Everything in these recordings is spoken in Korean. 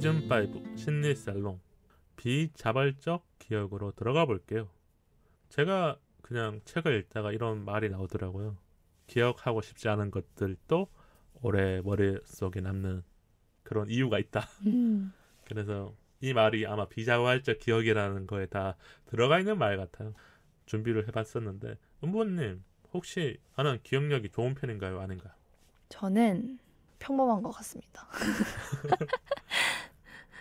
시즌5 심리살롱 비자발적 기억으로 들어가 볼게요. 제가 그냥 책을 읽다가 이런 말이 나오더라고요. 기억하고 싶지 않은 것들도 오래 머릿속에 남는 그런 이유가 있다. 그래서 이 말이 아마 비자발적 기억이라는 거에 다 들어가 있는 말 같아요. 준비를 해봤었는데 은보님 혹시 나는 기억력이 좋은 편인가요? 아닌가요? 저는 평범한 것 같습니다.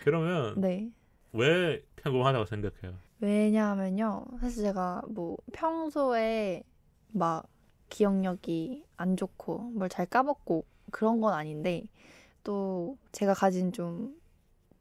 그러면 네. 왜 평범하다고 생각해요? 왜냐하면요. 사실 제가 뭐 평소에 막 기억력이 안 좋고 뭘 잘 까먹고 그런 건 아닌데 또 제가 가진 좀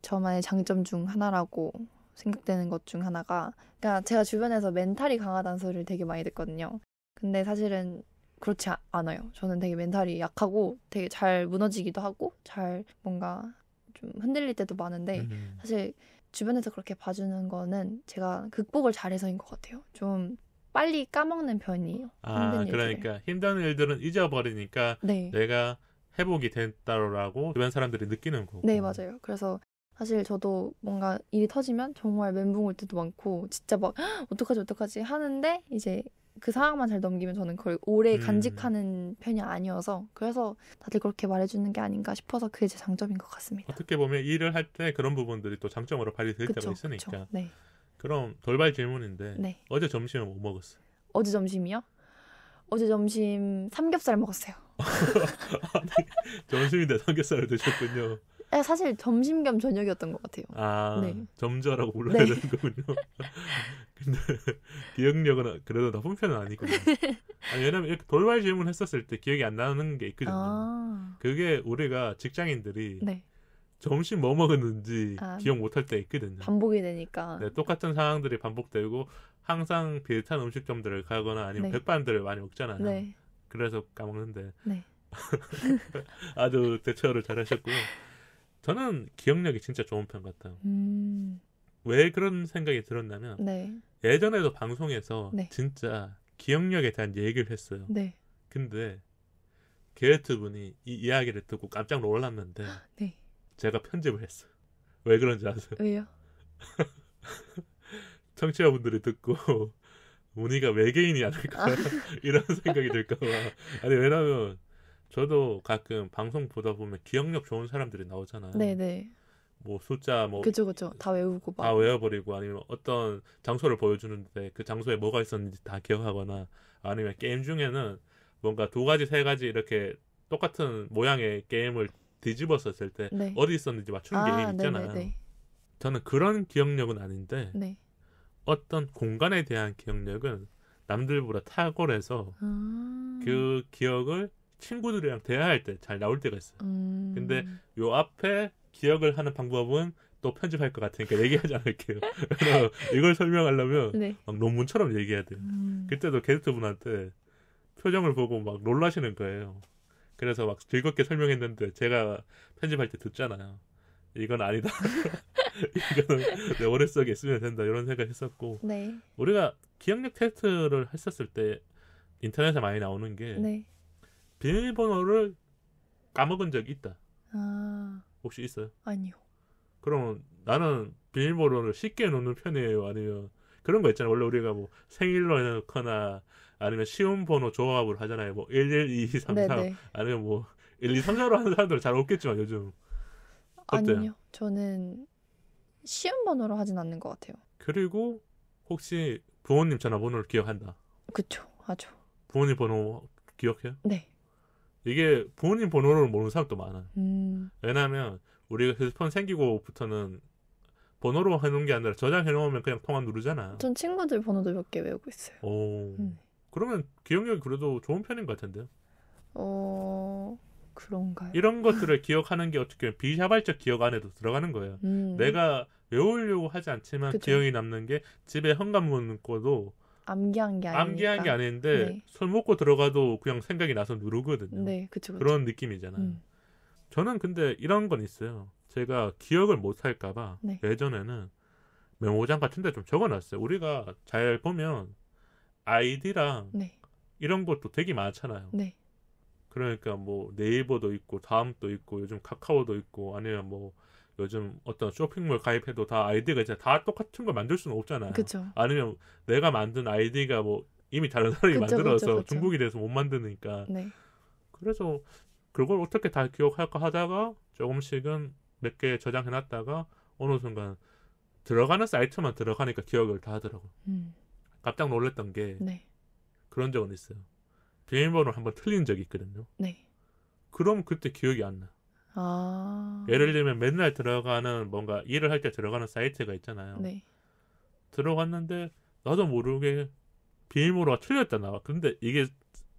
저만의 장점 중 하나라고 생각되는 것 중 하나가 그러니까 제가 주변에서 멘탈이 강하다는 소리를 되게 많이 듣거든요. 근데 사실은 그렇지 않아요. 저는 되게 멘탈이 약하고 되게 잘 무너지기도 하고 잘 뭔가 좀 흔들릴 때도 많은데 사실 주변에서 그렇게 봐주는 거는 제가 극복을 잘해서인 것 같아요. 좀 빨리 까먹는 편이에요. 힘든 일들을. 그러니까 힘든 일들은 잊어버리니까 네. 내가 회복이 됐다라고 주변 사람들이 느끼는 거고. 네, 맞아요. 그래서 사실 저도 뭔가 일이 터지면 정말 멘붕 올 때도 많고 진짜 막 어떡하지 하는데 이제 그 상황만 잘 넘기면 저는 그걸 오래 간직하는 편이 아니어서 그래서 다들 그렇게 말해주는 게 아닌가 싶어서 그게 제 장점인 것 같습니다. 어떻게 보면 일을 할 때 그런 부분들이 또 장점으로 발휘될 때가 있으니까. 그쵸. 네. 그럼 돌발 질문인데 네. 어제 점심은 뭐 먹었어요? 어제 점심이요? 어제 점심 삼겹살 먹었어요. 아니, 점심인데 삼겹살을 드셨군요. 사실 점심 겸 저녁이었던 것 같아요. 네. 점저라고 불러야 네. 되는 거군요. 근데 기억력은 그래도 나쁜 편은 아니거든요. 아니, 왜냐면 이렇게 돌발 질문 했었을 때 기억이 안 나는 게 있거든요. 그게 우리가 직장인들이 네. 점심 뭐 먹었는지 기억 못할 때 있거든요. 반복이 되니까. 네, 똑같은 상황들이 반복되고 항상 비슷한 음식점들을 가거나 아니면 백반들을 많이 먹잖아요. 네. 그래서 까먹는데 네. 아주 대처를 잘하셨고요. 저는 기억력이 진짜 좋은 편 같아요. 왜 그런 생각이 들었냐면 네. 예전에도 방송에서 진짜 기억력에 대한 얘기를 했어요. 네. 근데 게스트 분이 이 이야기를 듣고 깜짝 놀랐는데 네. 제가 편집을 했어요. 왜 그런지 아세요? 왜요? 청취자분들이 듣고 문희가 외계인이 아닐까 이런 생각이 들까봐. 아니 왜냐면 저도 가끔 방송 보다 보면 기억력 좋은 사람들이 나오잖아요. 네네. 뭐 숫자 뭐 그죠. 다 외우고 막. 다 외워버리고 아니면 어떤 장소를 보여주는데 그 장소에 뭐가 있었는지 다 기억하거나 아니면 게임 중에는 뭔가 2가지 3가지 이렇게 똑같은 모양의 게임을 뒤집었었을 때 어디 있었는지 맞추는 게임 있잖아요. 네네네. 저는 그런 기억력은 아닌데 어떤 공간에 대한 기억력은 남들보다 탁월해서 그 기억을 친구들이랑 대화할 때 잘 나올 때가 있어요. 근데 요 앞에 기억을 하는 방법은 또 편집할 것 같으니까 얘기하지 않을게요. 이걸 설명하려면 막 논문처럼 얘기해야 돼요. 그때도 게스트분한테 표정을 보고 막 놀라시는 거예요. 그래서 막 즐겁게 설명했는데 제가 편집할 때 듣잖아요. 이건 아니다. 이거는 내 머릿속에 있으면 된다. 이런 생각 했었고 우리가 기억력 테스트를 했었을 때 인터넷에 많이 나오는 게 비밀번호를 까먹은 적이 있다. 혹시 있어요? 아니요. 그럼 나는 비밀번호를 쉽게 놓는 편이에요? 아니면 그런 거 있잖아요. 원래 우리가 뭐 생일로 해놓거나 아니면 쉬운 번호 조합으로 하잖아요. 뭐 11234 아니면 뭐 1234로 하는 사람들은 잘 없겠지만 요즘 어때요? 아니요. 저는 쉬운 번호로 하진 않는 것 같아요. 그리고 혹시 부모님 전화번호를 기억한다? 그쵸. 하죠. 부모님 번호 기억해요? 네. 이게 부모님 번호를 모르는 사람도 많아요. 왜냐하면 우리가 휴대폰 생기고부터는 번호로 해놓은 게 아니라 저장해놓으면 그냥 통화 누르잖아요. 전 친구들 번호도 몇 개 외우고 있어요. 그러면 기억력이 그래도 좋은 편인 것 같은데요? 그런가요? 이런 것들을 기억하는 게 어떻게 보면 비자발적 기억 안에도 들어가는 거예요. 내가 외우려고 하지 않지만 기억이 남는 게 집에 현관문 문고도 암기한 게 아닌데 손 먹고 들어가도 그냥 생각이 나서 누르거든요. 네, 그쵸. 그런 느낌이잖아요. 저는 근데 이런 건 있어요. 제가 기억을 못 할까봐 예전에는 메모장 같은 데 좀 적어놨어요. 우리가 잘 보면 아이디랑 이런 것도 되게 많잖아요. 그러니까 뭐 네이버도 있고 다음도 있고 요즘 카카오도 있고 아니면 뭐 요즘 어떤 쇼핑몰 가입해도 다 아이디가 이제 다 똑같은 걸 만들 수는 없잖아요. 그쵸. 아니면 내가 만든 아이디가 뭐 이미 다른 사람이 그쵸, 만들어서 그쵸, 그쵸. 중복이 돼서 못 만드니까. 네. 그래서 그걸 어떻게 다 기억할까 하다가 조금씩은 몇 개 저장해놨다가 어느 순간 들어가는 사이트만 들어가니까 기억을 다 하더라고요. 깜짝 놀랐던 게 네. 그런 적은 있어요. 비밀번호를 한번 틀린 적이 있거든요. 네. 그럼 그때 기억이 안 나. 아. 예를 들면 맨날 들어가는 뭔가 일을 할 때 들어가는 사이트가 있잖아요. 네. 들어갔는데 나도 모르게 비밀번호가 틀렸다 나와. 근데 이게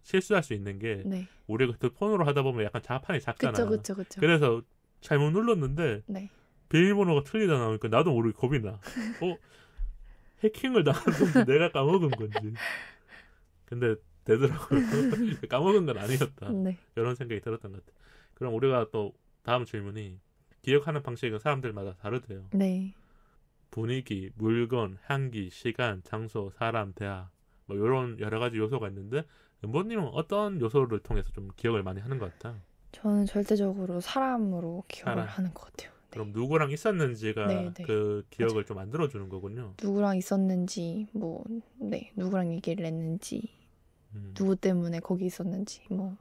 실수할 수 있는 게 네. 우리가 그 폰으로 하다 보면 약간 자판이 작잖아요. 그쵸. 그래서 잘못 눌렀는데 네. 비밀번호가 틀리다 나오니까 나도 모르게 겁이 나. 해킹을 당한 건지 내가 까먹은 건지. 근데 되더라고요. 까먹은 건 아니었다. 네. 이런 생각이 들었던 것 같아요. 그럼 우리가 또 다음 질문이 기억하는 방식은 사람들마다 다르대요. 네. 분위기, 물건, 향기, 시간, 장소, 사람, 대화 뭐 이런 여러 가지 요소가 있는데 은보님은 어떤 요소를 통해서 좀 기억을 많이 하는 것 같아요? 저는 절대적으로 사람으로 기억을 사람. 하는 것 같아요. 네. 그럼 누구랑 있었는지가 네. 그 기억을 좀 만들어주는 거군요. 누구랑 있었는지, 뭐, 네, 누구랑 얘기를 했는지, 누구 때문에 거기 있었는지, 뭐.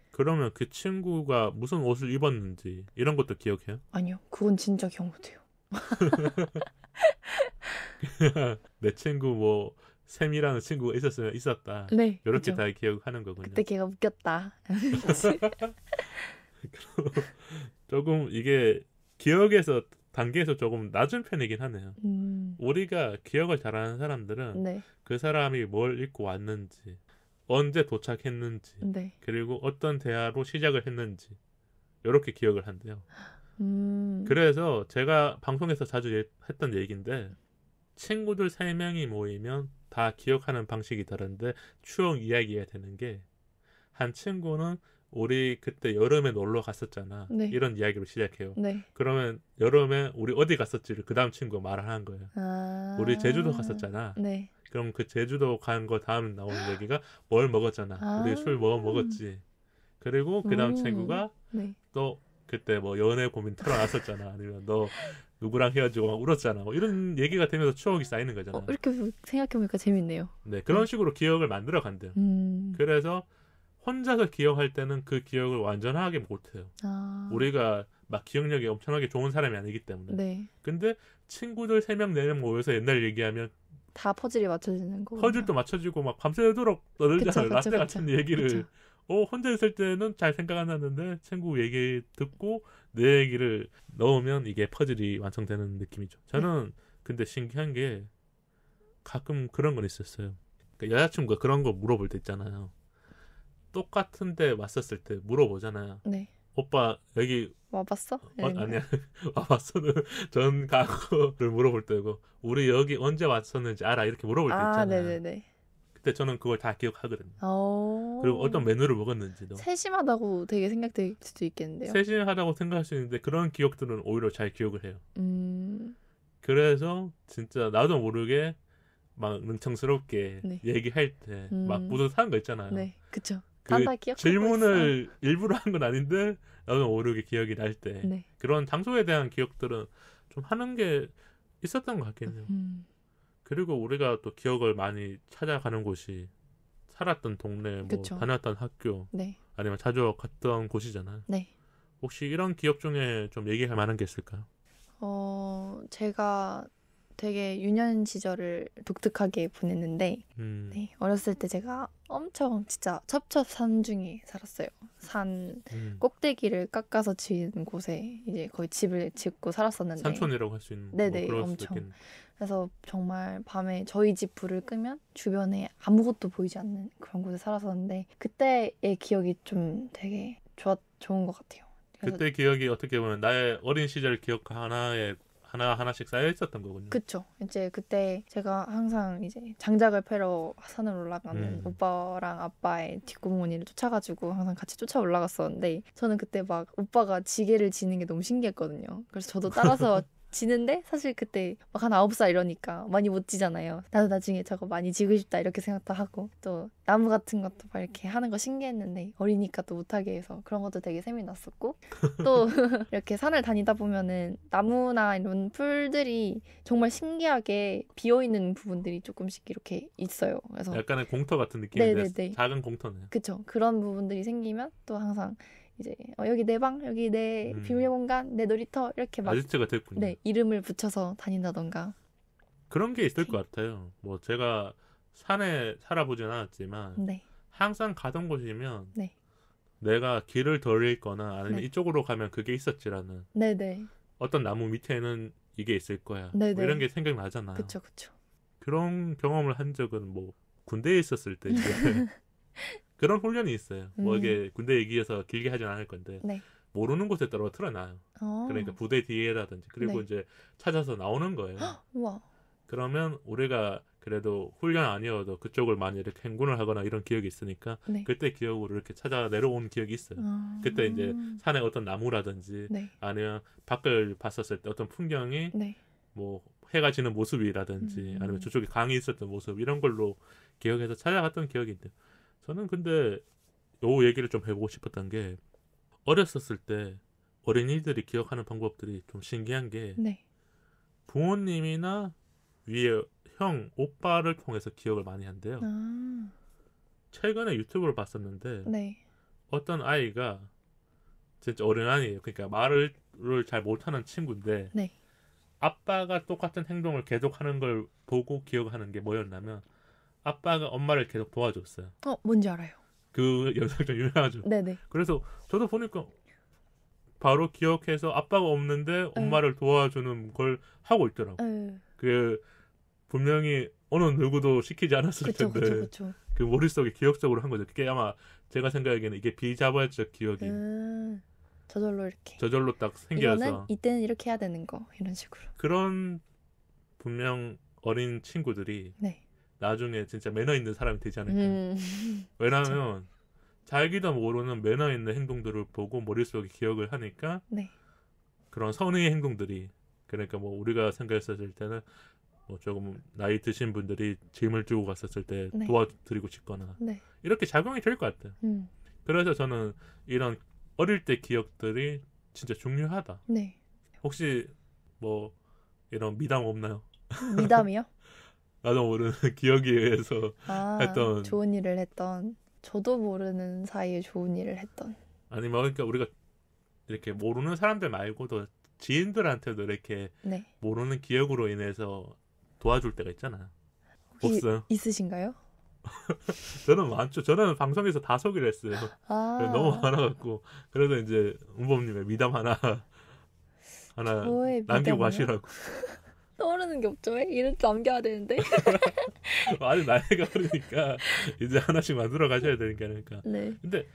그러면 그 친구가 무슨 옷을 입었는지 이런 것도 기억해요? 아니요, 그건 진짜 기억 못해요. 내 친구 뭐 샘이라는 친구가 있었으면 있었다. 네. 이렇게 그쵸. 다 기억하는 거군요. 그때 걔가 웃겼다. 조금 이게 기억에서 단계에서 조금 낮은 편이긴 하네요. 우리가 기억을 잘하는 사람들은 네. 그 사람이 뭘 입고 왔는지, 언제 도착했는지, 네. 그리고 어떤 대화로 시작을 했는지 이렇게 기억을 한대요. 음. 그래서 제가 방송에서 자주 했던 얘기인데 친구들 3명이 모이면 다 기억하는 방식이 다른데 추억 이야기가 되는 게 한 친구는 우리 그때 여름에 놀러 갔었잖아. 네. 이런 이야기로 시작해요. 네. 그러면 여름에 우리 어디 갔었지를 그 다음 친구가 말을 하는 거예요. 아. 우리 제주도 갔었잖아. 네. 그럼 그 제주도 간 거 다음 나오는 얘기가 뭘 먹었잖아. 아. 우리 술 뭐 먹었지. 그리고 그 다음 친구가 네. 또 그때 뭐 연애 고민 털어놨었잖아. 아니면 너 누구랑 헤어지고 막 울었잖아. 뭐 이런 얘기가 되면서 추억이 쌓이는 거잖아. 이렇게 생각해보니까 재밌네요. 네, 그런 식으로 기억을 만들어 간대요. 그래서 혼자서 기억할 때는 그 기억을 완전하게 못해요. 아. 우리가 막 기억력이 엄청나게 좋은 사람이 아니기 때문에. 네. 근데 친구들 3명, 4명 모여서 옛날 얘기하면 다 퍼즐이 맞춰지는 거. 퍼즐도 맞춰지고 막 밤새도록 떠들잖아요. 그쵸, 라떼 그쵸. 같은 얘기를. 그쵸. 혼자 있을 때는 잘 생각 안 나는데 친구 얘기 듣고 내 얘기를 넣으면 이게 퍼즐이 완성되는 느낌이죠. 저는 근데 신기한 게 가끔 그런 건 있었어요. 그러니까 여자친구가 그런 거 물어볼 때 있잖아요. 똑같은 데 왔었을 때 물어보잖아요. 네. 오빠 여기 와봤어? 아니야. 와봤어는 전 과거를 물어볼 때고 우리 여기 언제 왔었는지 알아? 이렇게 물어볼 때 있잖아요. 네네네. 그때 저는 그걸 다 기억하거든요. 오. 그리고 어떤 메뉴를 먹었는지도. 세심하다고 되게 생각될 수도 있겠는데요. 세심하다고 생각할 수 있는데 그런 기억들은 오히려 잘 기억을 해요. 그래서 진짜 나도 모르게 막 능청스럽게 네. 얘기할 때 막 뿌듯한 거 있잖아요. 네, 그쵸. 그 다 기억하고 질문을 일부러 한 건 아닌데 나도 모르게 기억이 날 때 네. 그런 장소에 대한 기억들은 좀 하는 게 있었던 것 같긴 해요. 그리고 우리가 또 기억을 많이 찾아가는 곳이 살았던 동네, 뭐 그쵸. 다녔던 학교, 네. 아니면 자주 갔던 곳이잖아요. 네. 혹시 이런 기억 중에 좀 얘기할 만한 게 있을까요? 제가 되게 유년 시절을 독특하게 보냈는데, 네, 어렸을 때 제가 엄청 진짜 첩첩산 중에 살았어요. 산 꼭대기를 깎아서 지은 곳에 이제 거의 집을 짓고 살았었는데. 산촌이라고 할 수 있는. 네네, 뭐 그럴 수도 엄청. 있겠네. 그래서 정말 밤에 저희 집 불을 끄면 주변에 아무것도 보이지 않는 그런 곳에 살았었는데 그때의 기억이 좀 되게 좋은 것 같아요. 그래서 그때 기억이 어떻게 보면 나의 어린 시절 기억 하나씩 쌓여 있었던 거군요. 그쵸. 이제 그때 제가 항상 이제 장작을 패러 산을 올라가는 오빠랑 아빠의 뒷구멍이를 쫓아가지고 항상 같이 쫓아 올라갔었는데 저는 그때 막 오빠가 지게를 지는 게 너무 신기했거든요. 그래서 저도 따라서 지는데 사실 그때 막 한 9살 이러니까 많이 못 지잖아요. 나도 나중에 저거 많이 지고 싶다 이렇게 생각도 하고 또 나무 같은 것도 막 이렇게 하는 거 신기했는데 어리니까 또 못하게 해서 그런 것도 되게 재미났었고 또 이렇게 산을 다니다 보면은 나무나 이런 풀들이 정말 신기하게 비어있는 부분들이 조금씩 이렇게 있어요. 그래서 약간의 공터 같은 느낌인데 네네네. 작은 공터네요. 그쵸. 그런 부분들이 생기면 또 항상 이제 여기 내 방, 여기 내 비밀 공간, 내 놀이터 이렇게 막 아지트가 됐군요. 네, 이름을 붙여서 다닌다던가. 그런 게 있을 것 같아요. 뭐 제가 산에 살아보진 않았지만 네. 항상 가던 곳이면 네. 내가 길을 덜 잃거나 아니면 네. 이쪽으로 가면 그게 있었지라는 네네. 어떤 나무 밑에는 이게 있을 거야. 네네. 뭐 이런 게 생각나잖아요. 그쵸, 그쵸. 그런 경험을 한 적은 뭐 군대에 있었을 때 이제 그런 훈련이 있어요. 뭐 이게 군대 얘기해서 길게 하진 않을 건데 네. 모르는 곳에 떨어뜨려 놔요. 그러니까 부대 뒤에라든지 그리고 네. 이제 찾아서 나오는 거예요. 우와. 그러면 우리가 그래도 훈련 아니어도 그쪽을 많이 이렇게 행군을 하거나 이런 기억이 있으니까 네. 그때 기억으로 이렇게 찾아 내려온 기억이 있어요. 그때 이제 산에 어떤 나무라든지 네. 아니면 밖을 봤었을 때 어떤 풍경이 네. 뭐 해가 지는 모습이라든지 아니면 저쪽에 강이 있었던 모습 이런 걸로 기억해서 찾아갔던 기억이 있는데 저는 근데 요 얘기를 좀 해보고 싶었던 게 어렸었을 때 어린이들이 기억하는 방법들이 좀 신기한 게 네. 부모님이나 위에 형, 오빠를 통해서 기억을 많이 한대요. 아. 최근에 유튜브를 봤었는데 네. 어떤 아이가 진짜 어린아이예요. 그러니까 말을 잘 못하는 친구인데 네. 아빠가 똑같은 행동을 계속하는 걸 보고 기억하는 게 뭐였냐면 아빠가 엄마를 계속 도와줬어요. 뭔지 알아요. 그 영상 좀 유명하죠. 네네. 그래서 저도 보니까 바로 기억해서 아빠가 없는데 엄마를 도와주는 걸 하고 있더라고요. 그 분명히 어느 누구도 시키지 않았을 그쵸, 텐데 그쵸. 그 머릿속에 기억적으로 한 거죠. 그게 아마 제가 생각하기에는 이게 비자발적 기억이 저절로 이렇게. 저절로 딱 생겨서 이거는 이때는 이렇게 해야 되는 거 이런 식으로. 그런 분명 어린 친구들이 네. 나중에 진짜 매너 있는 사람이 되지 않을까. 왜냐하면 자기도 모르는 매너 있는 행동들을 보고 머릿속에 기억을 하니까 네. 그런 선의의 행동들이 그러니까 뭐 우리가 생각했었을 때는 뭐 조금 나이 드신 분들이 짐을 주고 갔었을 때 네. 도와드리고 싶거나 네. 이렇게 작용이 될 것 같아요. 그래서 저는 이런 어릴 때 기억들이 진짜 중요하다. 네. 혹시 뭐 이런 미담 없나요? 미담이요? 나도 모르는 기억에 의해서 했던 좋은 일을 했던 저도 모르는 사이에 좋은 일을 했던 아니면 그러니까 우리가 이렇게 모르는 사람들 말고도 지인들한테도 이렇게 네. 모르는 기억으로 인해서 도와줄 때가 있잖아요. 혹시 없어요? 있으신가요? 저는 많죠. 저는 방송에서 다 소개를 했어요. 너무 많아갖고 그래서 이제 은범님의 미담 하나 남기고 미담이요? 가시라고. 떠오르는 게 없죠. 이렇게 남겨야 되는데. 아직 나이가 어리니까 이제 하나씩 만들어 가셔야 되니까 그러니까. 네. 근데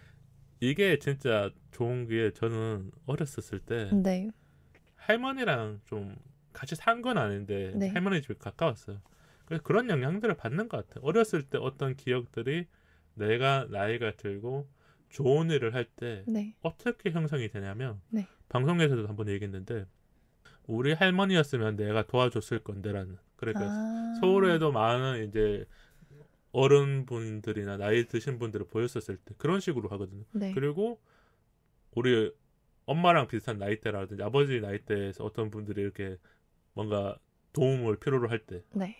이게 진짜 좋은 게 저는 어렸었을 때 네. 할머니랑 좀 같이 산 건 아닌데 네. 할머니 집에 가까웠어요. 그래서 그런 영향들을 받는 것 같아요. 어렸을 때 어떤 기억들이 내가 나이가 들고 좋은 일을 할 때 네. 어떻게 형성이 되냐면 네. 방송에서도 한번 얘기했는데 우리 할머니였으면 내가 도와줬을 건데라는 그러니까 서울에도 많은 이제 어른분들이나 나이 드신 분들을 보였었을 때 그런 식으로 하거든요. 네. 그리고 우리 엄마랑 비슷한 나이대라든지 아버지 나이대에서 어떤 분들이 이렇게 뭔가 도움을 필요로 할 때 네.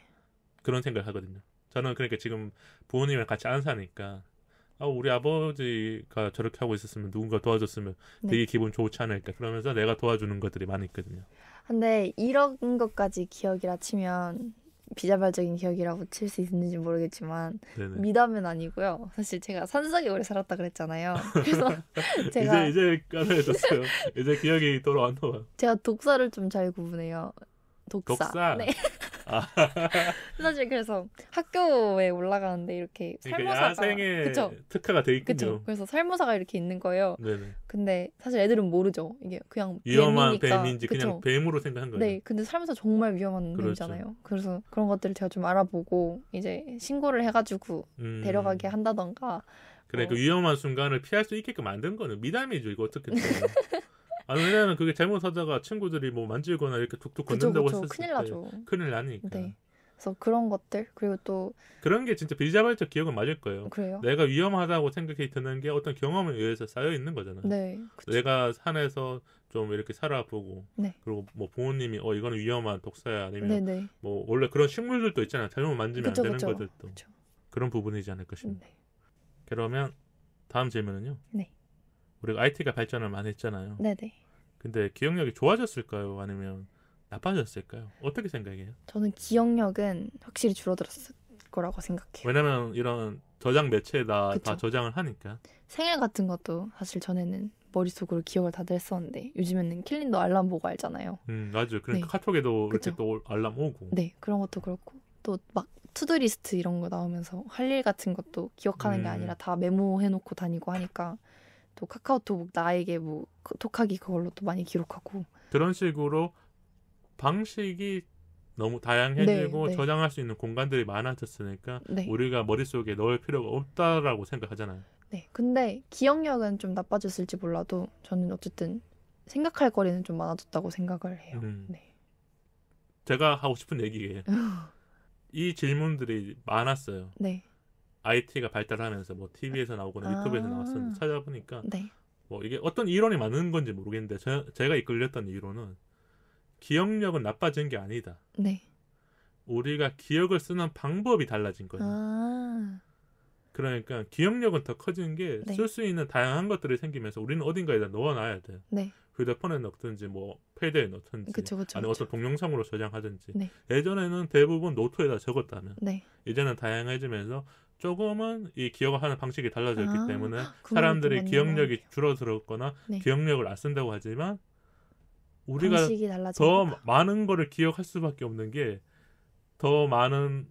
그런 생각을 하거든요. 저는 그러니까 지금 부모님이랑 같이 안 사니까 우리 아버지가 저렇게 하고 있었으면 누군가 도와줬으면 네. 되게 기분 좋지 않을까 그러면서 내가 도와주는 것들이 많이 있거든요. 근데 이런 것까지 기억이라 치면 비자발적인 기억이라고 칠 수 있는지 모르겠지만 네네. 미담은 아니고요. 사실 제가 산속에 오래 살았다 그랬잖아요. 그래서 제가 이제 까매졌어요. 이제 기억이 돌아왔나 봐요. 제가 독사를 좀 잘 구분해요. 독사. 네. 사실 그래서 학교에 올라가는데 이렇게 그러니까 살모사가 야생의 그쵸? 특화가 돼 있군요. 그쵸? 그래서 살모사가 이렇게 있는 거예요. 네네. 근데 사실 애들은 모르죠. 이게 그냥 위험한 뱀이니까. 뱀인지 그쵸? 그냥 뱀으로 생각한 거예요. 네, 근데 살면서 정말 위험한 그렇죠. 뱀이잖아요. 그래서 그런 것들을 제가 좀 알아보고 이제 신고를 해가지고 데려가게 한다던가. 그래 그 위험한 순간을 피할 수 있게끔 만든 거는 미담이죠. 이거 어떻게 아니 왜냐면 그게 잘못하다가 친구들이 뭐 만지거나 이렇게 툭툭 그쵸, 건든다고 그쵸. 했을 큰일 때 나죠. 큰일 나니까. 네. 그래서 그런 것들 그리고 또 그런 게 진짜 비자발적 기억은 맞을 거예요. 그래요. 내가 위험하다고 생각이 드는 게 어떤 경험에 의해서 쌓여 있는 거잖아요. 네. 그쵸. 내가 산에서 좀 이렇게 살아보고 네. 그리고 뭐 부모님이 이거는 위험한 독사야 아니면 네네. 뭐 원래 그런 식물들도 있잖아요. 잘못 만지면 그쵸, 안 되는 그쵸. 것들도 그쵸. 그런 부분이지 않을까 싶습니다. 네. 그러면 다음 질문은요. 네. 우리가 IT가 발전을 많이 했잖아요. 네네. 근데 기억력이 좋아졌을까요? 아니면 나빠졌을까요? 어떻게 생각해요? 저는 기억력은 확실히 줄어들었을 거라고 생각해요. 왜냐면 이런 저장 매체에다 그쵸. 다 저장을 하니까. 생일 같은 것도 사실 전에는 머릿속으로 기억을 다들 했었는데 요즘에는 캘린더 알람 보고 알잖아요. 맞아요. 그러니까 네. 카톡에도 그쵸. 이렇게 또 알람 오고. 네, 그런 것도 그렇고 또 막 투두리스트 이런 거 나오면서 할 일 같은 것도 기억하는 게 아니라 다 메모해놓고 다니고 하니까 또 카카오톡 나에게 뭐 톡하기 그걸로 또 많이 기록하고 그런 식으로 방식이 너무 다양해지고 네, 네. 저장할 수 있는 공간들이 많아졌으니까 네. 우리가 머릿속에 넣을 필요가 없다라고 생각하잖아요. 네, 근데 기억력은 좀 나빠졌을지 몰라도 저는 어쨌든 생각할 거리는 좀 많아졌다고 생각을 해요. 네. 제가 하고 싶은 얘기예요. 이 질문들이 많았어요. 네. IT가 발달하면서 뭐 TV에서 나오거나 유튜브에서 나왔었는데 찾아보니까 네. 뭐 이게 어떤 이론이 맞는 건지 모르겠는데 제가 이끌렸던 이론은 기억력은 나빠진 게 아니다. 네. 우리가 기억을 쓰는 방법이 달라진 거예요. 그러니까 기억력은 더 커지는 게 네. 쓸 수 있는 다양한 것들이 생기면서 우리는 어딘가에다 넣어놔야 돼요. 네. 휴대폰에 넣든지 뭐 패드에 넣든지 그쵸. 아니면 어떤 동영상으로 저장하든지. 네. 예전에는 대부분 노트에다 적었다면 네. 이제는 다양해지면서 조금은 이 기억을 하는 방식이 달라졌기 때문에 그 사람들이 말도 맞는 기억력이 것 같아요. 줄어들었거나 네. 기억력을 안 쓴다고 하지만 우리가 방식이 달라진 더 거다. 많은 거를 기억할 수밖에 없는 게 더 많은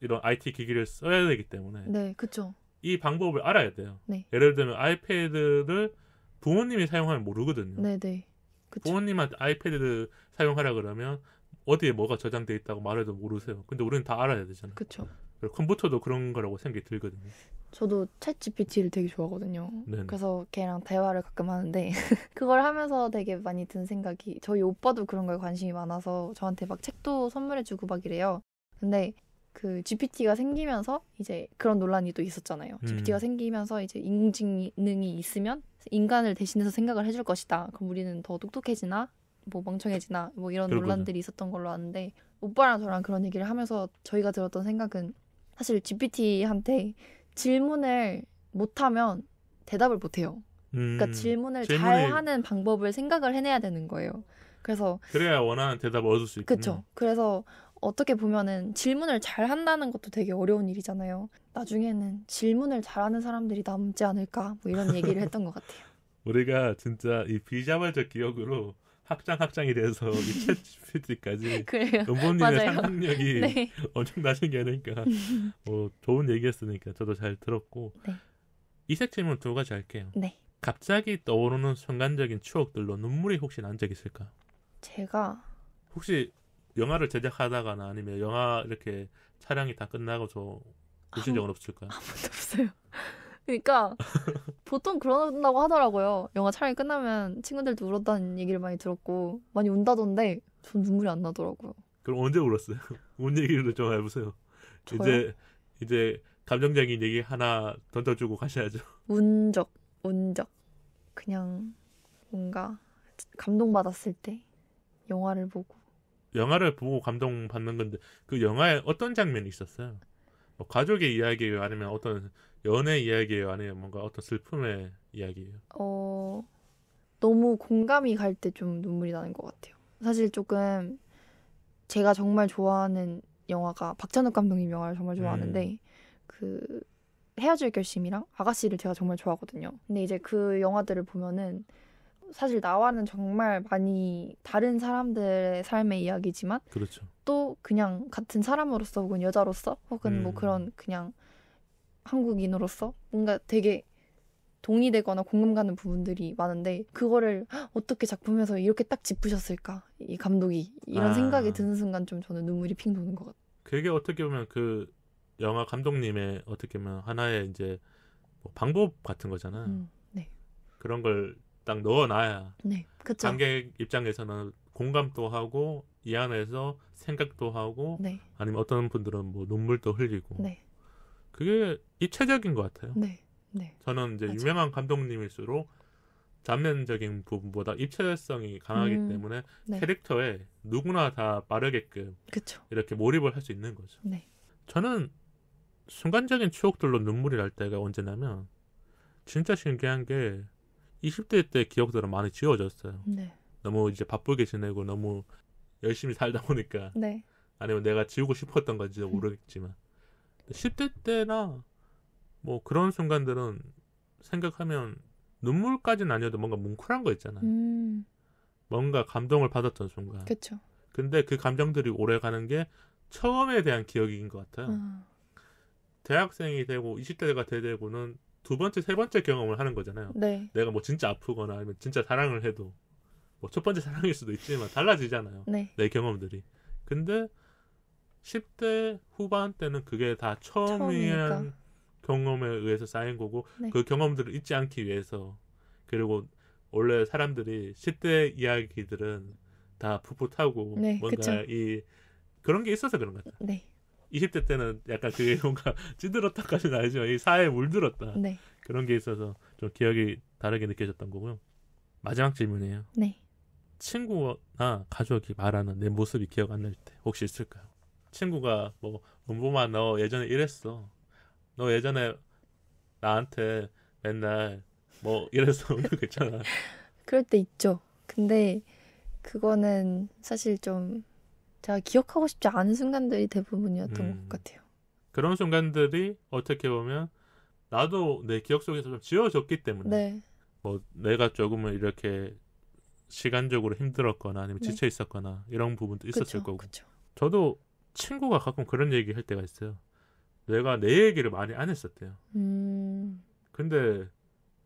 이런 IT 기기를 써야 되기 때문에 네, 그쵸. 이 방법을 알아야 돼요. 네. 예를 들면 아이패드를 부모님이 사용하면 모르거든요. 네네. 그쵸. 부모님한테 아이패드 사용하라 그러면 어디에 뭐가 저장돼 있다고 말해도 모르세요. 근데 우리는 다 알아야 되잖아요. 그쵸. 그리고 컴퓨터도 그런 거라고 생각이 들거든요. 저도 챗 GPT를 되게 좋아하거든요. 네네. 그래서 걔랑 대화를 가끔 하는데 그걸 하면서 되게 많이 든 생각이 저희 오빠도 그런 거에 관심이 많아서 저한테 막 책도 선물해주고 막 이래요. 근데 그 GPT가 생기면서 이제 그런 논란이 또 있었잖아요. GPT가 생기면서 이제 인공지능이 있으면 인간을 대신해서 생각을 해줄 것이다. 그럼 우리는 더 똑똑해지나? 뭐 멍청해지나? 뭐 이런 그러거든. 논란들이 있었던 걸로 아는데 오빠랑 저랑 그런 얘기를 하면서 저희가 들었던 생각은 사실 GPT한테 질문을 못하면 대답을 못해요. 그러니까 질문을 잘 하는 방법을 생각을 해내야 되는 거예요. 그래서 그래야 원하는 대답을 얻을 수 있군요. 그렇죠. 그래서 어떻게 보면은 질문을 잘 한다는 것도 되게 어려운 일이잖아요. 나중에는 질문을 잘하는 사람들이 남지 않을까 뭐 이런 얘기를 했던 것 같아요. 우리가 진짜 이 비자발적 기억으로 확장이 돼서 이 챗 GPT까지 그래요. 은보님의 맞아요. 상상력이 네. 엄청나신 게 아닐까. 좋은 얘기였으니까 저도 잘 들었고 네. 이색 질문 2가지 할게요. 네. 갑자기 떠오르는 순간적인 추억들로 눈물이 혹시 난 적 있을까? 제가 혹시 영화를 제작하다가나 아니면 영화 이렇게 촬영이 다 끝나고서 보신 적은 없을까요? 아무도 없어요. 그러니까 보통 그런다고 하더라고요. 영화 촬영이 끝나면 친구들도 울었다는 얘기를 많이 들었고 많이 운다던데 전 눈물이 안 나더라고요. 그럼 언제 울었어요? 운 얘기를 좀 해보세요. 저요? 이제 감정적인 얘기 하나 던져주고 가셔야죠. 운 적. 그냥 뭔가 감동받았을 때 영화를 보고. 영화를 보고 감동받는 건데 그 영화에 어떤 장면이 있었어요? 뭐 가족의 이야기예요? 아니면 어떤 연애 이야기예요? 아니면 뭔가 어떤 슬픔의 이야기예요? 너무 공감이 갈 때 좀 눈물이 나는 것 같아요. 사실 조금 제가 정말 좋아하는 영화가 박찬욱 감독님 영화를 정말 좋아하는데 그 헤어질 결심이랑 아가씨를 제가 정말 좋아하거든요. 근데 이제 그 영화들을 보면은 사실 나와는 정말 많이 다른 사람들의 삶의 이야기지만 그렇죠. 또 그냥 같은 사람으로서 혹은 여자로서 혹은 뭐 그런 그냥 한국인으로서 뭔가 되게 동의되거나 공감 가는 부분들이 많은데 그거를 어떻게 작품에서 이렇게 딱 짚으셨을까 이 감독이 이런 생각이 드는 순간 좀 저는 눈물이 핑 도는 것 같아요. 그게 어떻게 보면 그 영화 감독님의 어떻게 보면 하나의 이제 뭐 방법 같은 거잖아요. 네. 그런 걸 딱 넣어놔야 네, 그쵸. 관객 입장에서는 공감도 하고 이 안에서 생각도 하고 네, 아니면 어떤 분들은 뭐 눈물도 흘리고 네, 그게 입체적인 것 같아요. 네, 네, 저는 이제 맞아요. 유명한 감독님일수록 장면적인 부분보다 입체성이 강하기 때문에 네, 캐릭터에 누구나 다 빠르게끔 그쵸. 이렇게 몰입을 할 수 있는 거죠. 네, 저는 순간적인 추억들로 눈물이 날 때가 언제냐면 진짜 신기한 게 20대 때 기억들은 많이 지워졌어요. 네, 너무 이제 바쁘게 지내고 너무 열심히 살다 보니까 네, 아니면 내가 지우고 싶었던 건지 모르겠지만 10대 때나 뭐 그런 순간들은 생각하면 눈물까지는 아니어도 뭔가 뭉클한 거 있잖아요. 뭔가 감동을 받았던 순간. 그쵸. 근데 그 감정들이 오래 가는 게 처음에 대한 기억인 것 같아요. 대학생이 되고 20대가 되고는 두 번째, 세 번째 경험을 하는 거잖아요. 네, 내가 뭐 진짜 아프거나 아니면 진짜 사랑을 해도 뭐 첫 번째 사랑일 수도 있지만 달라지잖아요. 네, 내 경험들이. 근데 10대 후반 때는 그게 다 처음이란 처음이니까. 경험에 의해서 쌓인 거고 네. 그 경험들을 잊지 않기 위해서 그리고 원래 사람들이 10대 이야기들은 다 풋풋하고 네, 뭔가 그쵸. 이 그런 게 있어서 그런 것 같아요. 네, 20대 때는 약간 그게 뭔가 찌들었다까지는 아니지만 이 사회에 물들었다. 네, 그런 게 있어서 좀 기억이 다르게 느껴졌던 거고요. 마지막 질문이에요. 네. 친구나 가족이 말하는 내 모습이 기억 안 날 때 혹시 있을까요? 친구가 뭐 은보마 너 예전에 이랬어. 너 예전에 나한테 맨날 뭐 이랬어. 그거 있잖아. 그럴 때 있죠. 근데 그거는 사실 좀 제가 기억하고 싶지 않은 순간들이 대부분이었던 것 같아요. 그런 순간들이 어떻게 보면 나도 내 기억 속에서 좀 지워졌기 때문에 네, 뭐 내가 조금은 이렇게 시간적으로 힘들었거나 아니면 네. 지쳐 있었거나 이런 부분도 있었을 그쵸, 거고 그쵸. 저도 친구가 가끔 그런 얘기 할 때가 있어요. 내가 내 얘기를 많이 안 했었대요. 근데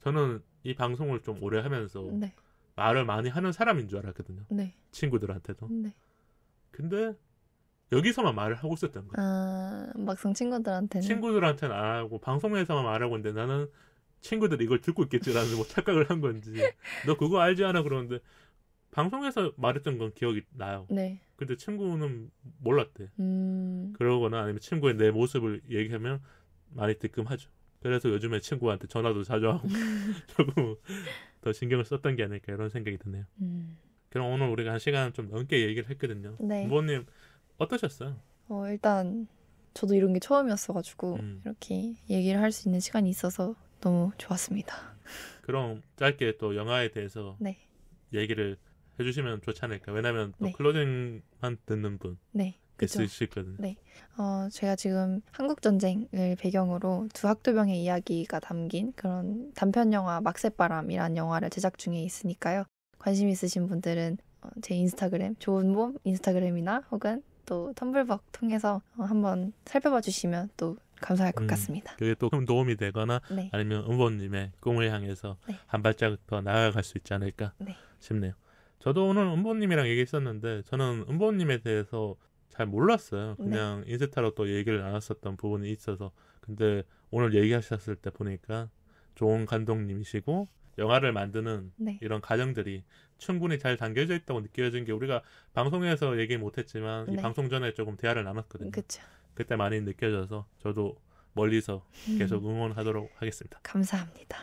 저는 이 방송을 좀 오래 하면서 네, 말을 많이 하는 사람인 줄 알았거든요. 네, 친구들한테도. 네. 근데 여기서만 말을 하고 있었던 거예요. 아, 막상 친구들한테는. 친구들한테는 안 하고 방송에서만 말하고 있는데 나는 친구들이 이걸 듣고 있겠지라는 뭐 착각을 한 건지 너 그거 알지 않아 그러는데 방송에서 말했던 건 기억이 나요. 네. 근데 친구는 몰랐대. 음, 그러거나 아니면 친구의 내 모습을 얘기하면 많이 뜨끔하죠. 그래서 요즘에 친구한테 전화도 자주 하고 조금 더 신경을 썼던 게 아닐까 이런 생각이 드네요. 그럼 오늘 우리가 한 시간 좀 넘게 얘기를 했거든요. 네. 부모님 어떠셨어요? 일단 저도 이런 게 처음이었어가지고 이렇게 얘기를 할 수 있는 시간이 있어서 너무 좋았습니다. 그럼 짧게 또 영화에 대해서 네, 얘기를 해주시면 좋지 않을까. 왜냐면 또 네. 클로징만 듣는 분 네, 그죠. 있으시거든요. 네. 제가 지금 한국전쟁을 배경으로 두 학도병의 이야기가 담긴 그런 단편 영화 막새바람이라는 영화를 제작 중에 있으니까요. 관심 있으신 분들은 제 인스타그램, 좋은봄 인스타그램이나 혹은 또 텀블벅 통해서 한번 살펴봐 주시면 또 감사할 것 같습니다. 그게 또 큰 도움이 되거나 네. 아니면 은보님의 꿈을 향해서 네. 한 발짝 더 나아갈 수 있지 않을까 네. 싶네요. 저도 오늘 은보님이랑 얘기했었는데 저는 은보님에 대해서 잘 몰랐어요. 그냥 인스타로 또 얘기를 나눴었던 부분이 있어서 근데 오늘 얘기하셨을 때 보니까 좋은 감독님이시고 영화를 만드는 네. 이런 과정들이 충분히 잘 담겨져 있다고 느껴진 게 우리가 방송에서 얘기 못했지만 이 네. 방송 전에 조금 대화를 나눴거든요. 그렇죠. 그때 많이 느껴져서 저도 멀리서 계속 응원하도록 하겠습니다. 감사합니다.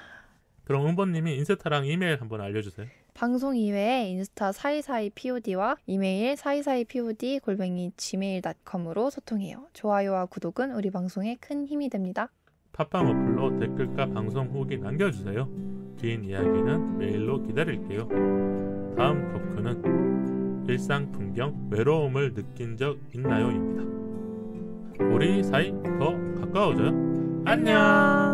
그럼 은보님이 인스타랑 이메일 한번 알려주세요. 방송 이외에 인스타 사이사이POD와 이메일 사이사이POD@gmail.com으로 소통해요. 좋아요와 구독은 우리 방송에 큰 힘이 됩니다. 팟빵 어플로 댓글과 방송 후기 남겨주세요. 긴 이야기는 메일로 기다릴게요. 다음 토크는 일상 풍경, 외로움을 느낀 적 있나요?입니다. 우리 사이 더 가까워져요. 안녕.